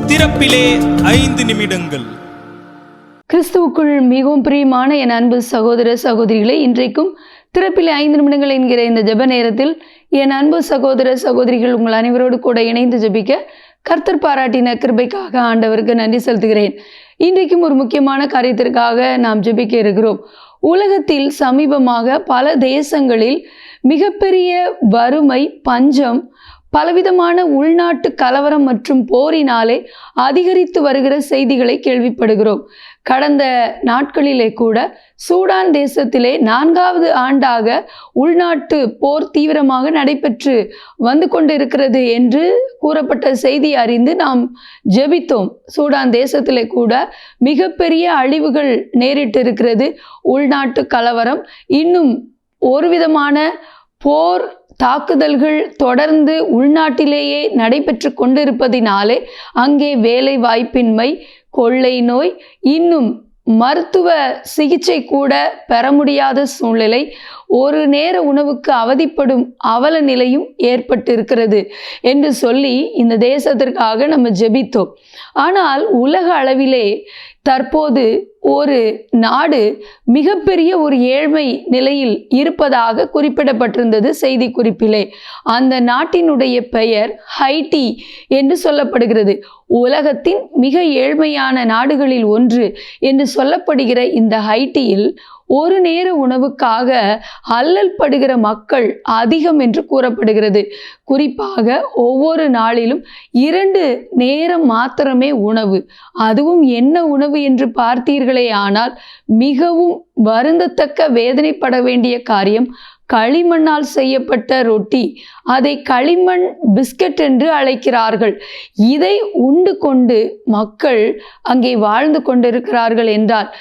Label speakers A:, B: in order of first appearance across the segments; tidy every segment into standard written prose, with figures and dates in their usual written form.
A: திறப்பிலே 5 நிமிடங்கள்.
B: கிறிஸ்துவுக்குள் மிகவும் பிரியமான என் அன்பு சகோதர சகோதரிகளை, இன்றைக்கும் திறப்பிலே 5 நிமிடங்கள் என்கிற இந்த ஜெப நேரத்தில் என் அன்பு சகோதர சகோதரிகள் உங்கள் அனைவரோடு கூட இணைந்து ஜெபிக்க கர்த்தர் பாராட்டின கிருபைக்காக ஆண்டவருக்கு நன்றி செலுத்துகிறேன். இன்றைக்கும் ஒரு முக்கியமான காரியத்திற்காக நாம் ஜெபிக்க இருக்கிறோம். உலகத்தில் சமீபமாக பல தேசங்களில் மிகப்பெரிய வறுமை, பஞ்சம், பலவிதமான உள்நாட்டு கலவரம் மற்றும் போரினாலே அதிகரித்து வருகிற செய்திகளை கேள்விப்படுகிறோம். கடந்த நாட்களிலே கூட சூடான் தேசத்திலே 4வது ஆண்டாக உள்நாட்டு போர் தீவிரமாக நடைபெற்று வந்து கொண்டிருக்கிறது என்று கூறப்பட்ட செய்தி அறிந்து நாம் ஜெபித்தோம். சூடான் தேசத்திலே கூட மிகப்பெரிய அழிவுகள் நேரிட்டு இருக்கிறது. உள்நாட்டு கலவரம், இன்னும் ஒரு விதமான போர் தாக்குதல்கள் தொடர்ந்து உள்நாட்டிலேயே நடைபெற்று கொண்டிருப்பதினாலே அங்கே வேலை வாய்ப்பின்மை, கொள்ளை நோய், இன்னும் மருத்துவ சிகிச்சை கூட பெற முடியாத சூழ்நிலை, ஒரு நேர உணவுக்கு அவதிப்படும் அவல நிலையும் ஏற்பட்டு இருக்கிறது என்று சொல்லி இந்த தேசத்திற்காக நம்ம ஜெபித்தோம். ஆனால் உலக அளவிலே தற்போது ஒரு நாடு மிகப்பெரிய ஒரு ஏழ்மை நிலையில் இருப்பதாக குறிப்பிடப்பட்டிருந்தது செய்தி குறிப்பிலே. அந்த நாட்டினுடைய பெயர் ஹைட்டி என்று சொல்லப்படுகிறது. உலகத்தின் மிக ஏழ்மையான நாடுகளில் ஒன்று என்று சொல்லப்படுகிற இந்த ஹைட்டியில் ஒரு நேர உணவுக்காக அல்லல் படுகிற மக்கள் அதிகம் என்று கூறப்படுகிறது. குறிப்பாக ஒவ்வொரு நாளிலும் 2 நேரம் மாத்திரமே உணவு. அதுவும் என்ன உணவு என்று பார்த்தீர்களே ஆனால் மிகவும் வருந்தத்தக்க, வேதனைப்பட வேண்டிய காரியம், களிமண்ணால் செய்யப்பட்ட ரொட்டி. அதை களிமண் பிஸ்கட் என்று அழைக்கிறார்கள். இதை உண்டு கொண்டு மக்கள் அங்கே வாழ்ந்து கொண்டிருக்கிறார்கள் என்றால்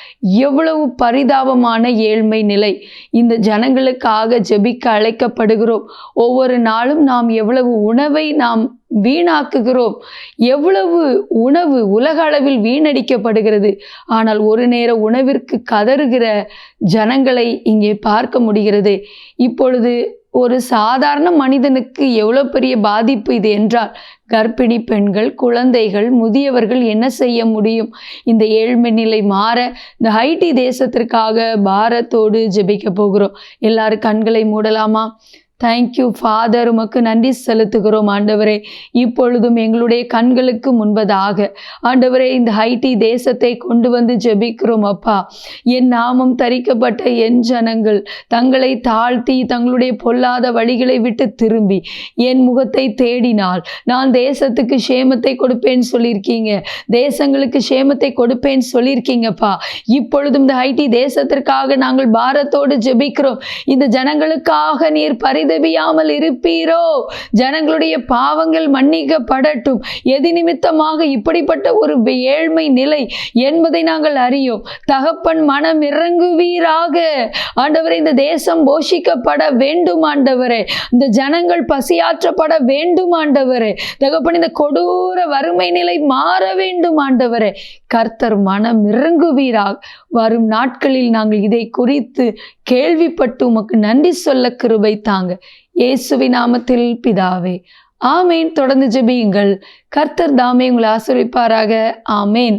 B: எவ்வளவு பரிதாபமான ஏழ்மை நிலை. இந்த ஜனங்களுக்காக ஜெபிக்க அழைக்கப்படுகிறோம். ஒவ்வொரு நாளும் நாம் எவ்வளவு உணவை நாம் வீணாக்குகிறோம், எவ்வளவு உணவு உலக அளவில் வீணடிக்கப்படுகிறது. ஆனால் ஒரு நேர உணவிற்கு கதறுகிற ஜனங்களை இங்கே பார்க்க முடிகிறது. இப்பொழுது ஒரு சாதாரண மனிதனுக்கு எவ்வளோ பெரிய பாதிப்பு இது என்றால், கர்ப்பிணி பெண்கள், குழந்தைகள், முதியவர்கள் என்ன செய்ய முடியும்? இந்த ஏழ்மை நிலை மாற இந்த ஹைட்டி தேசத்திற்காக பாரத்தோடு ஜெபிக்க போகிறோம். எல்லாரும் கண்களை மூடலாமா? தேங்க்யூ ஃபாதர், உமக்கு நன்றி செலுத்துகிறோம் ஆண்டவரே. இப்பொழுதும் எங்களுடைய கண்களுக்கு முன்பதாக ஆண்டவரே இந்த ஹைட்டி தேசத்தை கொண்டு வந்து ஜெபிக்கிறோம் அப்பா. என் நாமம் தரிக்கப்பட்ட என் ஜனங்கள் தங்களை தாழ்த்தி தங்களுடைய பொல்லாத வழிகளை விட்டு திரும்பி என் முகத்தை தேடினால் நான் தேசத்துக்கு சேமத்தை கொடுப்பேன்னு சொல்லியிருக்கீங்க, தேசங்களுக்கு சேமத்தை கொடுப்பேன்னு சொல்லியிருக்கீங்கப்பா. இப்பொழுதும் இந்த ஹைட்டி தேசத்திற்காக நாங்கள் பாரத்தோடு ஜெபிக்கிறோம். இந்த ஜனங்களுக்காக நீர் பரிதபியாமல் இருப்பீரோ? ஜனங்களுடைய பாவங்கள் மன்னிக்கப்படட்டும். எது நிமித்தமாக இப்படிப்பட்ட ஒரு ஏழ்மை நிலை என்பதை நாங்கள் அறியோம். தகப்பன் மனம் இறங்குவீராக ஆண்டவரே. இந்த தேசம் போஷிக்கப்பட வேண்டும் ஆண்டவரே. இந்த ஜனங்கள் பசியாற்றப்பட வேண்டும் ஆண்டவரே. தகப்பன், இந்த கொடூர வறுமை நிலை மாற வேண்டும் ஆண்டவரே. கர்த்தர் மனம் இறங்குவீராக. வரும் நாட்களில் நாங்கள் இதை குறித்து கேள்விப்பட்டு உமக்கு நன்றி சொல்ல கிருபை தாங்க. இயேசுவின் நாமத்தில் பிதாவே, ஆமேன். தொடர்ந்து ஜெபியுங்கள். கர்த்தர் தாமே உங்களை ஆசீர்வதிப்பாராக. ஆமேன்.